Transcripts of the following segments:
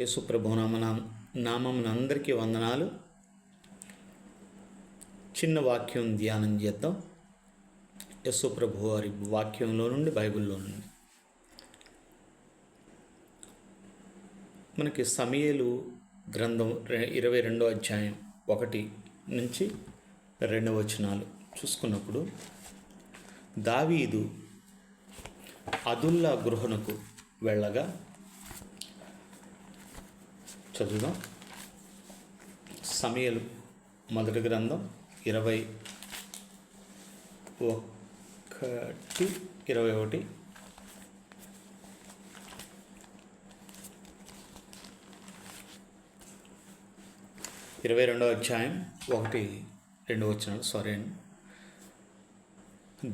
యేసు ప్రభు నామమున అందరికీ వందనాలు. చిన్న వాక్యం ధ్యానం చేద్దాం. యేసు ప్రభు వారి వాక్యంలో నుండి, బైబిల్లో నుండి. మనకి సమూయేలు గ్రంథం 22వ అధ్యాయం 1 నుంచి 2 వచనాలు చూసుకున్నప్పుడు, దావీదు అదుల్లా గృహమునకు వెళ్ళగా చదువుదాం. సమూయేలు మొదటి గ్రంథం 21 22వ అధ్యాయం 1-2 వచనాలు. సారీ అండి.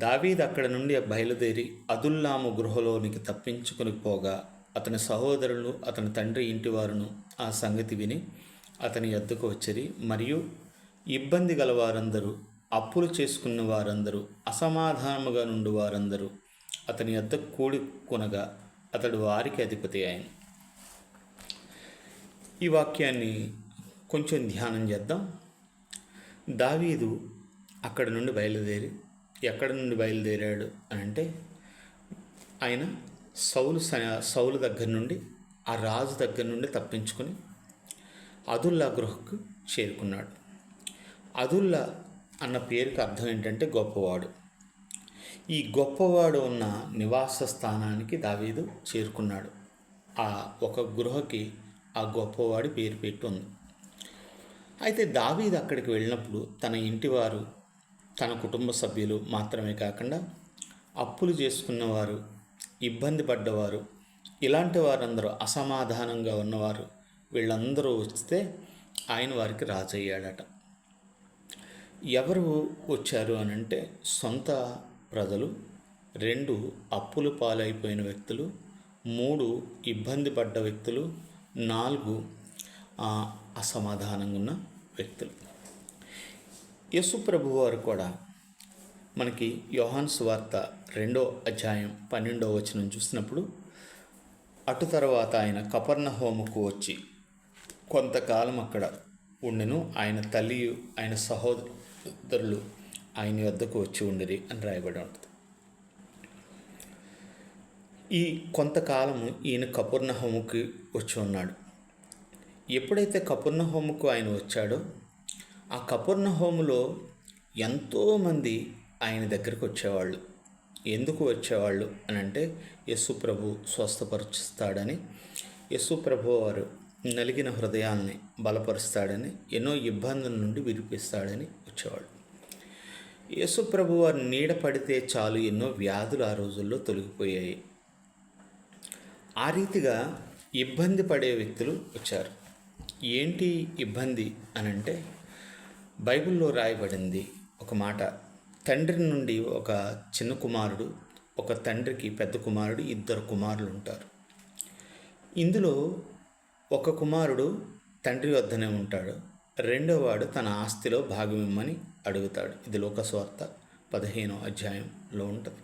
దావీదు అక్కడ నుండి బయలుదేరి అదుల్లాము గృహలోనికి తప్పించుకొని పోగా, అతని సహోదరులు అతని తండ్రి ఇంటి వారును ఆ సంగతి విని అతని యొద్దకు వచ్చిరి. మరియు ఇబ్బంది గల వారందరూ, అప్పులు చేసుకున్న వారందరూ, అసమాధానముగా నుండి వారందరూ అతని యొద్దకు కూడుకొనగా అతడు వారికి అధిపతి అయ్యాను. ఈ వాక్యాన్ని కొంచెం ధ్యానం చేద్దాం. దావీదు అక్కడ నుండి బయలుదేరి, ఎక్కడ నుండి బయలుదేరాడు అని అంటే, ఆయన సౌలు దగ్గర నుండి, ఆ రాజు దగ్గర నుండి తప్పించుకొని అదుల్లా గృహకు చేరుకున్నాడు. అదుల్లా అన్న పేరుకి అర్థం ఏంటంటే గొప్పవాడు. ఈ గొప్పవాడు ఉన్న నివాస స్థానానికి దావీదు చేరుకున్నాడు. ఆ ఒక గృహకి ఆ గొప్పవాడి పేరు పెట్టి ఉంది. అయితే దావీదు అక్కడికి వెళ్ళినప్పుడు తన ఇంటివారు, తన కుటుంబ సభ్యులు మాత్రమే కాకుండా అప్పులు చేసుకున్నవారు, ఇబ్బంది పడ్డవారు, ఇలాంటి వారందరూ, అసమాధానంగా ఉన్నవారు, వీళ్ళందరూ వస్తే ఆయన వారికి రాజు అయ్యాడట. ఎవరు వచ్చారు అని అంటే, సొంత ప్రజలు, 2 అప్పులు పాలైపోయిన వ్యక్తులు, 3 ఇబ్బంది పడ్డ వ్యక్తులు, 4 అసమాధానంగా ఉన్న వ్యక్తులు. యేసు ప్రభువు వారు కూడా మనకి యోహాను సువార్త 2వ అధ్యాయం 12వ వచనం చూసినప్పుడు, అటు తర్వాత ఆయన కపెర్నహూముకు వచ్చి కొంతకాలం అక్కడ ఉండెను. ఆయన తల్లి, ఆయన సహోదరులు ఆయన వద్దకు వచ్చి ఉండిరి అని రాయబడి ఉంటుంది. ఈ కొంతకాలము ఈయన కపెర్నహూముకి వచ్చి ఉన్నాడు. ఎప్పుడైతే కపెర్నహూముకు ఆయన వచ్చాడో, ఆ కపెర్నహూములో ఎంతోమంది ఆయన దగ్గరికి వచ్చేవాళ్ళు. ఎందుకు వచ్చేవాళ్ళు అని అంటే, యేసు ప్రభు స్వస్థపరుస్తాడని, యేసు ప్రభు వారు నలిగిన హృదయాల్ని బలపరుస్తాడని, ఎన్నో ఇబ్బందుల నుండి విడిపిస్తాడని వచ్చేవాళ్ళు. యేసు ప్రభు వారు నీడ పడితే చాలు ఎన్నో వ్యాధులు ఆ రోజుల్లో తొలగిపోయాయి. ఆ రీతిగా ఇబ్బంది పడే వ్యక్తులు వచ్చారు. ఏంటి ఇబ్బంది అని అంటే, బైబిల్లో రాయబడింది ఒక మాట. తండ్రి నుండి ఒక చిన్న కుమారుడు, ఒక తండ్రికి పెద్ద కుమారుడు, 2 కుమారులు ఉంటారు. ఇందులో ఒక కుమారుడు తండ్రి వద్దనే ఉంటాడు, 2వ వాడు తన ఆస్తిలో భాగం ఇమ్మని అడుగుతాడు. ఇది లోకసువార్త 15వ అధ్యాయంలో ఉంటుంది.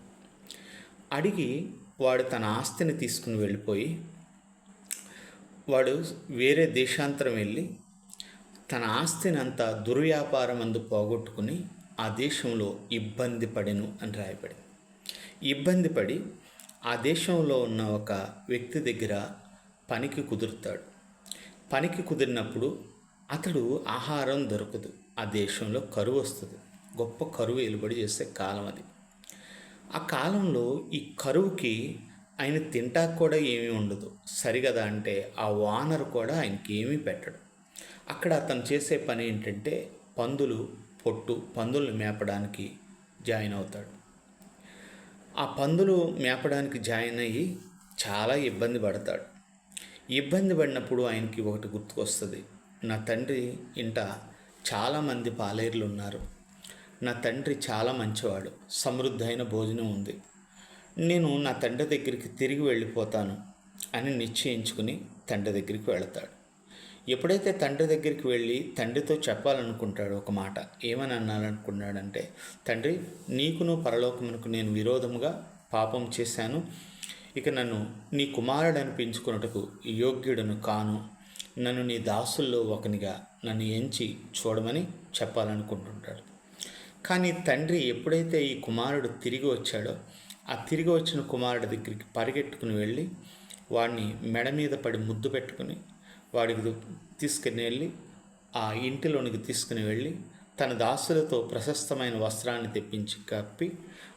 అడిగి వాడు తన ఆస్తిని తీసుకుని వెళ్ళిపోయి, వాడు వేరే దేశాంతరం వెళ్ళి తన ఆస్తిని అంతా దుర్వ్యాపారం అందు పోగొట్టుకుని ఆ దేశంలో ఇబ్బంది పడెను అని రాయబడింది. ఇబ్బంది పడి ఆ దేశంలో ఉన్న ఒక వ్యక్తి దగ్గర పనికి కుదురుతాడు. పనికి కుదిరినప్పుడు అతడు ఆహారం దొరకదు. ఆ దేశంలో కరువు వస్తుంది. గొప్ప కరువు వెలుబడి చేసే కాలం అది. ఆ కాలంలో ఈ కరువుకి ఆయన తింటాకు కూడా ఏమీ ఉండదు. సరిగదా అంటే ఆ వానరు కూడా ఆయనకి ఏమీ పెట్టడు. అక్కడ అతను చేసే పని ఏంటంటే, పందులు మేపడానికి జాయిన్ అవుతాడు. ఆ పందులు మేపడానికి జాయిన్ అయ్యి చాలా ఇబ్బంది పడతాడు. ఇబ్బంది పడినప్పుడు ఆయనకి ఒకటి గుర్తుకొస్తుంది. నా తండ్రి ఇంట చాలామంది పాలేరులు ఉన్నారు. నా తండ్రి చాలా మంచివాడు, సమృద్ధైన భోజనం ఉంది. నేను నా తండ్రి దగ్గరికి తిరిగి వెళ్ళిపోతాను అని నిశ్చయించుకుని తండ్రి దగ్గరికి వెళతాడు. ఎప్పుడైతే తండ్రి దగ్గరికి వెళ్ళి తండ్రితో చెప్పాలనుకుంటాడో ఒక మాట, ఏమని అనాలనుకున్నాడంటే, తండ్రి, నీకును పరలోకమునకు నేను విరోధముగా పాపం చేశాను. ఇక నన్ను నీ కుమారుడు అనిపించుకున్నట్టుకు యోగ్యుడను కాను, నన్ను నీ దాసుల్లో ఒకనిగా నన్ను ఎంచి చూడమని చెప్పాలనుకుంటుంటాడు. కానీ తండ్రి ఎప్పుడైతే ఈ కుమారుడు తిరిగి వచ్చాడో, ఆ తిరిగి వచ్చిన కుమారుడి దగ్గరికి పరిగెట్టుకుని వెళ్ళి వాడిని మెడ మీద పడి ముద్దు పెట్టుకుని వాడికి తీసుకుని వెళ్ళి ఆ ఇంటిలోనికి తీసుకుని వెళ్ళి తన దాసులతో ప్రశస్తమైన వస్త్రాన్ని తెప్పించి కప్పి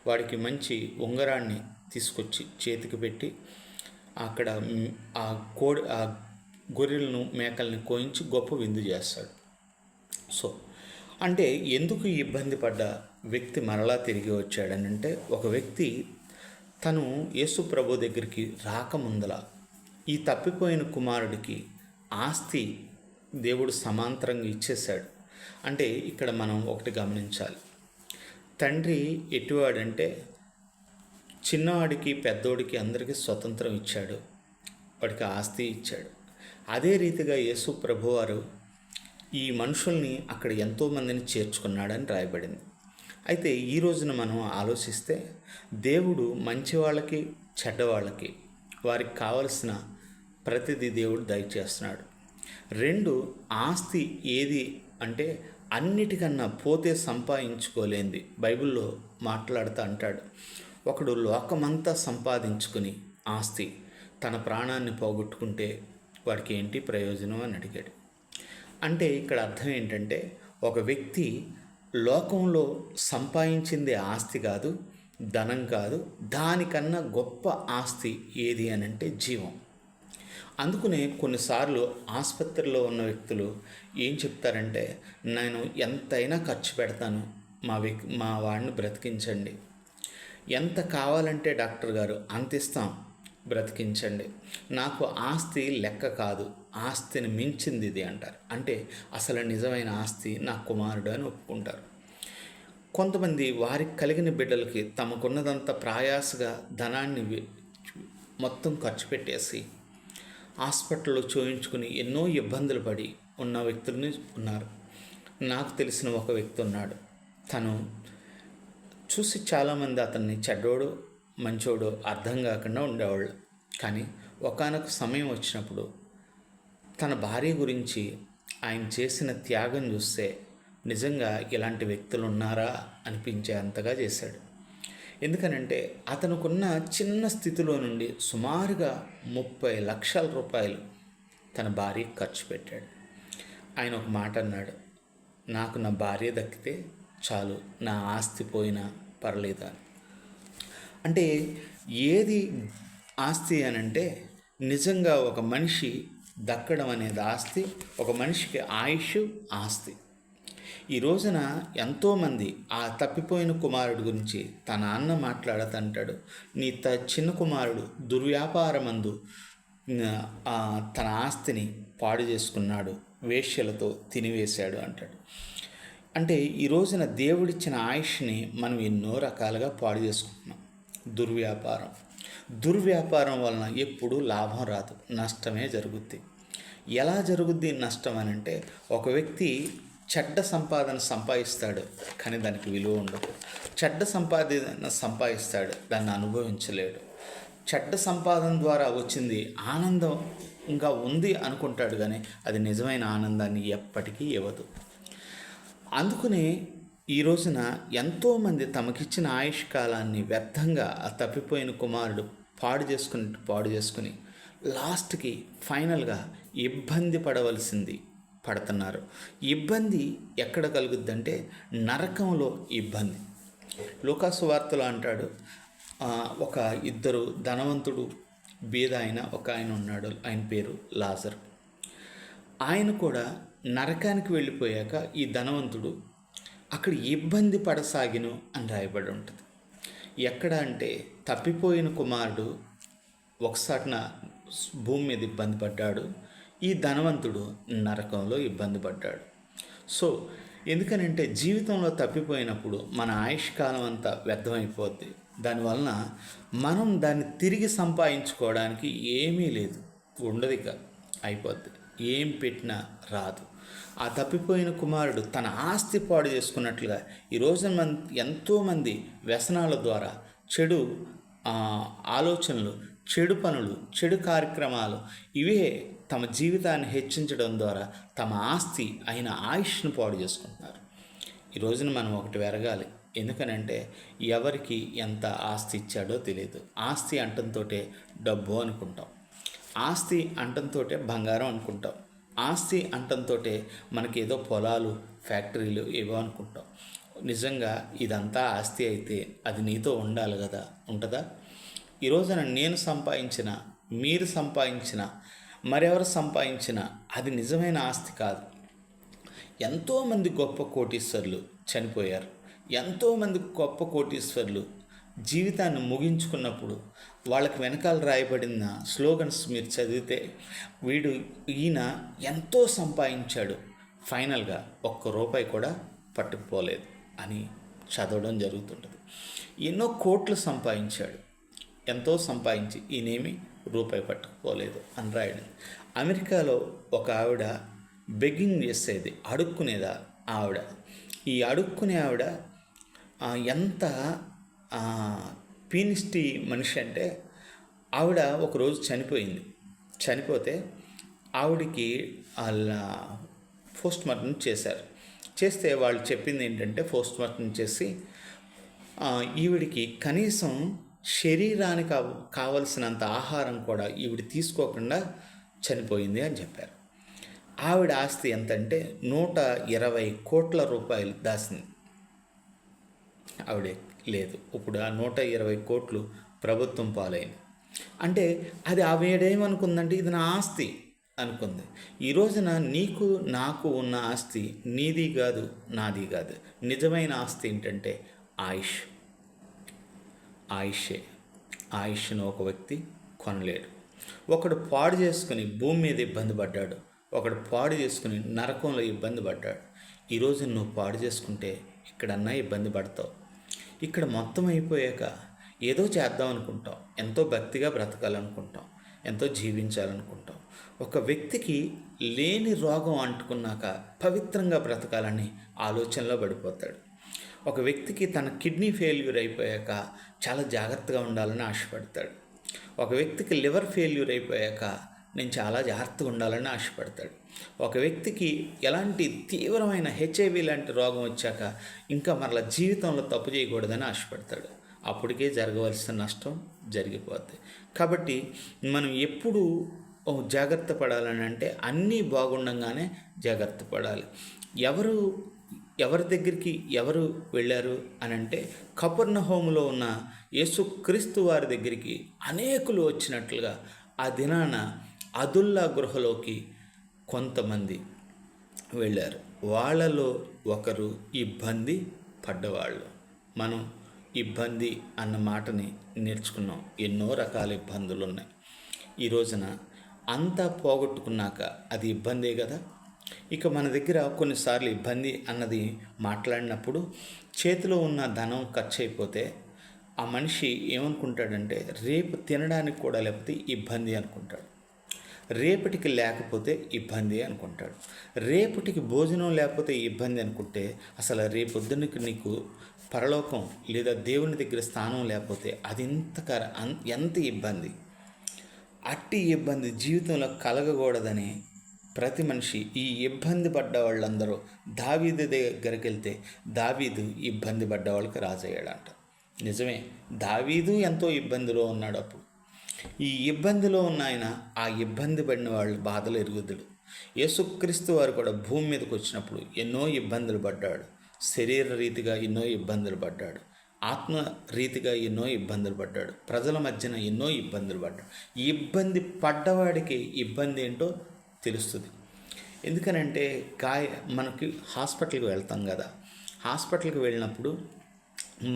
వాడికి మంచి ఉంగరాన్ని తీసుకొచ్చి చేతికి పెట్టి అక్కడ ఆ గొర్రెలను మేకల్ని కోయించి గొప్ప విందు చేస్తాడు. సో అంటే ఎందుకు ఈ ఇబ్బంది పడ్డ వ్యక్తి మరలా తిరిగి వచ్చాడనంటే, ఒక వ్యక్తి తను యేసు ప్రభు దగ్గరికి రాకముందల ఈ తప్పిపోయిన కుమారుడికి ఆస్తి దేవుడు సమాంతరంగా ఇచ్చేశాడు. అంటే ఇక్కడ మనం ఒకటి గమనించాలి. తండ్రి ఎటువాడంటే చిన్నవాడికి పెద్దోడికి అందరికీ స్వతంత్రం ఇచ్చాడు, వాడికి ఆస్తి ఇచ్చాడు. అదే రీతిగా యేసు ప్రభువారు ఈ మనుషుల్ని అక్కడ ఎంతోమందిని చేర్చుకున్నాడని రాయబడింది. అయితే ఈ రోజున మనం ఆలోచిస్తే దేవుడు మంచి వాళ్ళకి చెడ్డవాళ్ళకి వారికి కావలసిన ప్రతిదీ దేవుడు దయచేస్తున్నాడు. రెండు, ఆస్తి ఏది అంటే అన్నిటికన్నా పోతే సంపాదించుకోలేంది. బైబిల్లో మాట్లాడుతూ అంటాడు, ఒకడు లోకమంతా సంపాదించుకుని ఆస్తి తన ప్రాణాన్ని పోగొట్టుకుంటే వాడికి ఏంటి ప్రయోజనం అని అడిగాడు. అంటే ఇక్కడ అర్థం ఏంటంటే, ఒక వ్యక్తి లోకంలో సంపాదించింది ఆస్తి కాదు, ధనం కాదు, దానికన్నా గొప్ప ఆస్తి ఏది అని అంటే జీవం. అందుకనే కొన్నిసార్లు ఆసుపత్రిలో ఉన్న వ్యక్తులు ఏం చెప్తారంటే, నేను ఎంతైనా ఖర్చు పెడతాను, మా వాడిని బ్రతికించండి, ఎంత కావాలంటే డాక్టర్ గారు అంత ఇస్తాం, బ్రతికించండి, నాకు ఆస్తి లెక్క కాదు, ఆస్తిని మించింది ఇది అంటారు. అంటే అసలు నిజమైన ఆస్తి నా కుమారుడు అని ఒప్పుకుంటారు. కొంతమంది వారికి కలిగిన బిడ్డలకి తమకున్నదంతా ప్రయాసగా ధనాన్ని మొత్తం ఖర్చు పెట్టేసి హాస్పిటల్లో చూయించుకుని ఎన్నో ఇబ్బందులు పడి ఉన్న వ్యక్తులని ఉన్నారు. నాకు తెలిసిన ఒక వ్యక్తి ఉన్నాడు. తను చూసి చాలామంది అతన్ని చెడ్డోడు మంచోడు అర్థం కాకుండా ఉండేవాళ్ళు. కానీ ఒకానొక సమయం వచ్చినప్పుడు తన భార్య గురించి ఆయన చేసిన త్యాగం చూస్తే నిజంగా ఇలాంటి వ్యక్తులు ఉన్నారా అనిపించే అంతగా చేశాడు. ఎందుకనంటే అతనుకున్న చిన్న స్థితిలో నుండి సుమారుగా 30 లక్షల రూపాయలు తన భార్యకి ఖర్చు పెట్టాడు. ఆయన ఒక మాట అన్నాడు, నాకు నా భార్య దక్కితే చాలు, నా ఆస్తి పోయినా పర్లేదు అని. అంటే ఏది ఆస్తి అని అంటే, నిజంగా ఒక మనిషి దక్కడం అనేది ఆస్తి, ఒక మనిషికి ఆయుష్ ఆస్తి. ఈ రోజున ఎంతోమంది ఆ తప్పిపోయిన కుమారుడు గురించి తన అన్న మాట్లాడుతుంటాడు, నీ చిన్న కుమారుడు దుర్వ్యాపారమందు తన ఆస్తిని పాడు చేసుకున్నాడు, వేశ్యలతో తినివేశాడు అంటాడు. అంటే ఈ రోజున దేవుడిచ్చిన ఆయుష్ని మనం ఎన్నో రకాలుగా పాడు చేసుకుంటున్నాం. దుర్వ్యాపారం వలన ఎప్పుడూ లాభం రాదు, నష్టమే జరుగుద్ది. ఎలా జరుగుద్ది నష్టం అని అంటే, ఒక వ్యక్తి చెడ్డ సంపాదన సంపాదిస్తాడు కానీ దానికి విలువ ఉండదు, చెడ్డ సంపాదన సంపాదిస్తాడు దాన్ని అనుభవించలేడు, చెడ్డ సంపాదన ద్వారా వచ్చింది ఆనందంగా ఉంది అనుకుంటాడు కానీ అది నిజమైన ఆనందాన్ని ఎప్పటికీ ఇవ్వదు. అందుకనే ఈ రోజున ఎంతోమంది తమకిచ్చిన ఆయుష్ కాలాన్ని వ్యర్థంగా ఆ తప్పిపోయిన కుమారుడు పాడు చేసుకుని లాస్ట్కి ఫైనల్గా ఇబ్బంది పడవలసింది పడుతున్నారు. ఇబ్బంది ఎక్కడ కలుగుద్దంటే నరకంలో ఇబ్బంది. లూకాసు వార్తలో అంటాడు, ఒక ఇద్దరు ధనవంతుడు బీద ఆయన ఒక ఆయన ఉన్నాడు, ఆయన పేరు లాజరు. ఆయన కూడా నరకానికి వెళ్ళిపోయాక ఈ ధనవంతుడు అక్కడ ఇబ్బంది పడసాగిను అని రాయబడి ఉంటుంది. ఎక్కడ అంటే తప్పిపోయిన కుమారుడు ఒకసారిన భూమి మీద ఇబ్బంది పడ్డాడు, ఈ ధనవంతుడు నరకంలో ఇబ్బంది పడ్డాడు. సో ఎందుకనంటే జీవితంలో తప్పిపోయినప్పుడు మన ఆయుష్కాలం అంతా వ్యర్థమైపోద్ది. దానివలన మనం దాన్ని తిరిగి సంపాదించుకోవడానికి ఏమీ లేదు, ఉండదు, ఇక అయిపోద్ది, ఏం పెట్టినా రాదు. ఆ తప్పిపోయిన కుమారుడు తన ఆస్తి పాడు చేసుకున్నట్లుగా ఈ రోజున ఎంతోమంది వ్యసనాల ద్వారా చెడు ఆలోచనలు చెడు పనులు, చెడు కార్యక్రమాలు ఇవే తమ జీవితాన్ని హెచ్చించడం ద్వారా తమ ఆస్తి అయిన ఆయుష్ను పాడు చేసుకుంటున్నారు. ఈ రోజున మనం ఒకటి వెరగాలి. ఎందుకనంటే ఎవరికి ఎంత ఆస్తి ఇచ్చాడో తెలియదు. ఆస్తి అంటంతో డబ్బు అనుకుంటాం, ఆస్తి అంటంతో బంగారం అనుకుంటాం, ఆస్తి అంటంతో మనకి ఏదో పొలాలు, ఫ్యాక్టరీలు ఏవో అనుకుంటాం. నిజంగా ఇదంతా ఆస్తి అయితే అది నీతో ఉండాలి కదా, ఉంటుందా? ఈ రోజున నేను సంపాదించిన, మీరు సంపాదించిన, మరెవరు సంపాదించిన అది నిజమైన ఆస్తి కాదు. ఎంతోమంది గొప్ప కోటీశ్వరులు చనిపోయారు. ఎంతోమంది గొప్ప కోటీశ్వరులు జీవితాన్ని ముగించుకున్నప్పుడు వాళ్ళకి వెనకాల రాయబడిన స్లోగన్స్ మీరు చదివితే, ఈయన ఎంతో సంపాదించాడు, ఫైనల్గా ఒక్క రూపాయి కూడా పట్టుకుపోలేదు అని చదవడం జరుగుతుంటుంది. ఎన్నో కోట్లు సంపాదించాడు, ఎంతో సంపాదించి ఈయనేమి రూపాయి పట్టుకుపోలేదు అని రాయడం. అమెరికాలో ఒక ఆవిడ బెగ్గింగ్ చేసేది, అడుక్కునేదా ఆవిడ. ఈ అడుక్కునే ఆవిడ ఎంత పీనిస్టి మనిషి అంటే, ఆవిడ ఒకరోజు చనిపోతే ఆవిడికి వాళ్ళ పోస్ట్ మార్టం చేస్తే వాళ్ళు చెప్పింది ఏంటంటే, పోస్ట్ మార్టం చేసి ఈవిడికి కనీసం శరీరానికి కావలసినంత ఆహారం కూడా ఈవిడ తీసుకోకుండా చనిపోయింది అని చెప్పారు. ఆవిడ ఆస్తి ఎంతంటే 120 కోట్ల రూపాయలు దాసింది. ఆవిడ లేదు, ఇప్పుడు ఆ 120 కోట్లు ప్రభుత్వం పాలైంది. అంటే అది ఆవిడేమనుకుందంటే ఇది నా ఆస్తి అనుకుంది. ఈ రోజున నీకు నాకు ఉన్న ఆస్తి నీది కాదు, నాది కాదు. నిజమైన ఆస్తి ఏంటంటే ఆయుష్ను ఒక వ్యక్తి కొనలేడు. ఒకడు పాడు చేసుకుని భూమి మీద ఇబ్బంది పడ్డాడు, ఒకడు పాడు చేసుకుని నరకంలో ఇబ్బంది పడ్డాడు. ఈరోజు నువ్వు పాడు చేసుకుంటే ఇక్కడన్నా ఇబ్బంది పడతావు. ఇక్కడ మొత్తం అయిపోయాక ఏదో చేద్దాం అనుకుంటాం, ఎంతో భక్తిగా బ్రతకాలనుకుంటాం, ఎంతో జీవించాలనుకుంటాం. ఒక వ్యక్తికి లేని రోగం అంటుకున్నాక పవిత్రంగా బ్రతకాలని ఆలోచనలో పడిపోతాడు. ఒక వ్యక్తికి తన కిడ్నీ ఫెయిల్యూర్ అయిపోయాక చాలా జాగ్రత్తగా ఉండాలని ఆశపడతాడు. ఒక వ్యక్తికి లివర్ ఫెయిల్యూర్ అయిపోయాక నేను చాలా జాగ్రత్తగా ఉండాలని ఆశపడతాడు. ఒక వ్యక్తికి ఎలాంటి తీవ్రమైన HIV లాంటి రోగం వచ్చాక ఇంకా మరలా జీవితంలో తప్పు చేయకూడదని ఆశపడతాడు. అప్పటికే జరగవలసిన నష్టం జరిగిపోద్ది. కాబట్టి మనం ఎప్పుడు జాగ్రత్త పడాలని అంటే అన్నీ బాగుండగానే జాగ్రత్త పడాలి. ఎవరి దగ్గరికి ఎవరు వెళ్ళారు అని అంటే, కపెర్నహూములో ఉన్న యేసుక్రీస్తు వారి దగ్గరికి అనేకులు వచ్చినట్లుగా ఆ దినాన అదుల్లా గృహలోకి కొంతమంది వెళ్ళారు. వాళ్ళలో ఒకరు ఇబ్బంది పడ్డవాళ్ళు. మనం ఇబ్బంది అన్న మాటని నేర్చుకున్నాం. ఎన్నో రకాల ఇబ్బందులు ఉన్నాయి. ఈ రోజున అంతా పోగొట్టుకున్నాక అది ఇబ్బందే కదా. ఇక మన దగ్గర కొన్నిసార్లు ఇబ్బంది అన్నది మాట్లాడినప్పుడు చేతిలో ఉన్న ధనం ఖర్చు అయిపోతే ఆ మనిషి ఏమనుకుంటాడంటే, రేపు తినడానికి కూడా లేకపోతే ఇబ్బంది అనుకుంటాడు. రేపటికి లేకపోతే ఇబ్బంది అనుకుంటాడు. రేపటికి భోజనం లేకపోతే ఇబ్బంది అనుకుంటే, అసలు రేపొద్దునకి నీకు పరలోకం లేదా దేవుని దగ్గర స్థానం లేకపోతే అది ఎంత ఇబ్బంది. అట్టి ఇబ్బంది జీవితంలో కలగకూడదని ప్రతి మనిషి, ఈ ఇబ్బంది పడ్డ వాళ్ళందరూ దావీదు దగ్గరికి వెళ్తే దావీదు ఇబ్బంది పడ్డ వాళ్ళకి రాజయ్యాడంట. నిజమే, దావీదు ఎంతో ఇబ్బందిలో ఉన్నాడు. అప్పుడు ఈ ఇబ్బందిలో ఉన్న ఆయన ఆ ఇబ్బంది పడిన వాళ్ళు బాధలు ఎరుగుదుడు. యేసుక్రీస్తు వారు కూడా భూమి మీదకి వచ్చినప్పుడు ఎన్నో ఇబ్బందులు పడ్డాడు. శరీర రీతిగా ఎన్నో ఇబ్బందులు పడ్డాడు, ఆత్మ రీతిగా ఎన్నో ఇబ్బందులు పడ్డాడు, ప్రజల మధ్యన ఎన్నో ఇబ్బందులు పడ్డాడు. ఈ ఇబ్బంది పడ్డవాడికి ఇబ్బంది ఏంటో తెలుస్తుంది. ఎందుకనంటే మనకి హాస్పిటల్కి వెళ్తాం కదా, హాస్పిటల్కి వెళ్ళినప్పుడు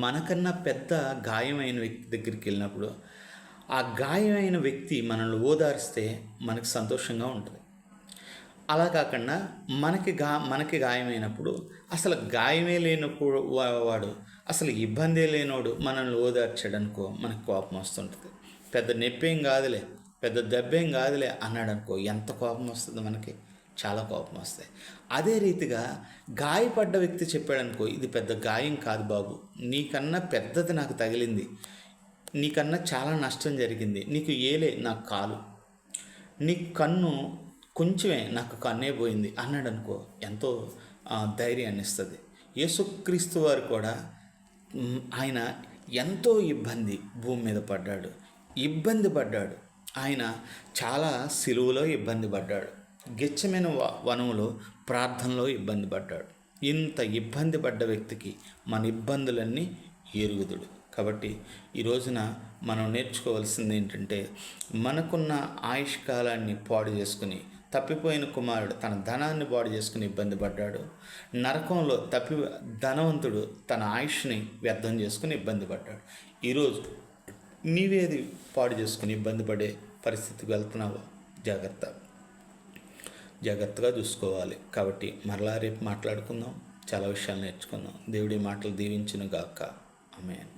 మనకన్నా పెద్ద గాయమైన వ్యక్తి దగ్గరికి వెళ్ళినప్పుడు ఆ గాయమైన వ్యక్తి మనల్ని ఓదారిస్తే మనకు సంతోషంగా ఉంటుంది. అలా కాకుండా మనకి గాయమైనప్పుడు అసలు గాయమే లేనప్పుడు వాడు, అసలు ఇబ్బందే లేనోడు మనల్ని ఓదార్చాడనుకో మనకు కోపం వస్తుంటుంది. పెద్ద నొప్పేం కాదులే, పెద్ద దెబ్బేం కాదులే అన్నాడు అనుకో, ఎంత కోపం వస్తుంది మనకి, చాలా కోపం వస్తాయి. అదే రీతిగా గాయపడ్డ వ్యక్తి చెప్పాడనుకో, ఇది పెద్ద గాయం కాదు బాబు, నీకన్నా పెద్దది నాకు తగిలింది, నీకన్నా చాలా నష్టం జరిగింది, నీకు ఏలే నాకు కాలు, నీ కన్ను కొంచెమే నాకు కన్నే పోయింది అన్నాడు అనుకో, ఎంతో ధైర్యాన్ని ఇస్తుంది. యేసుక్రీస్తు వారు కూడా ఆయన ఎంతో భూమి మీద పడ్డాడు, ఇబ్బంది పడ్డాడు. ఆయన చాలా సిలువలో ఇబ్బంది పడ్డాడు, గెచ్చమైన వనములో ప్రార్థనలో ఇబ్బంది పడ్డాడు. ఇంత ఇబ్బంది పడ్డ వ్యక్తికి మన ఇబ్బందులన్నీ ఎరుగుదుడు. కాబట్టి ఈ రోజున మనం నేర్చుకోవాల్సింది ఏంటంటే, మనకున్న ఆయుష్కాలాన్ని పాడు చేసుకుని, తప్పిపోయిన కుమారుడు తన ధనాన్ని పాడు చేసుకుని ఇబ్బంది పడ్డాడు. నరకంలో ధనవంతుడు తన ఆయుష్ని వ్యర్థం చేసుకుని ఇబ్బంది పడ్డాడు. ఈరోజు నీవేది పాడు చేసుకుని ఇబ్బంది పడే పరిస్థితికి వెళ్తున్నావో జాగ్రత్తగా చూసుకోవాలి. కాబట్టి మరలా రేపు మాట్లాడుకుందాం, చాలా విషయాలు నేర్చుకుందాం. దేవుడి మాటలు దీవించును గాక. ఆమేన్.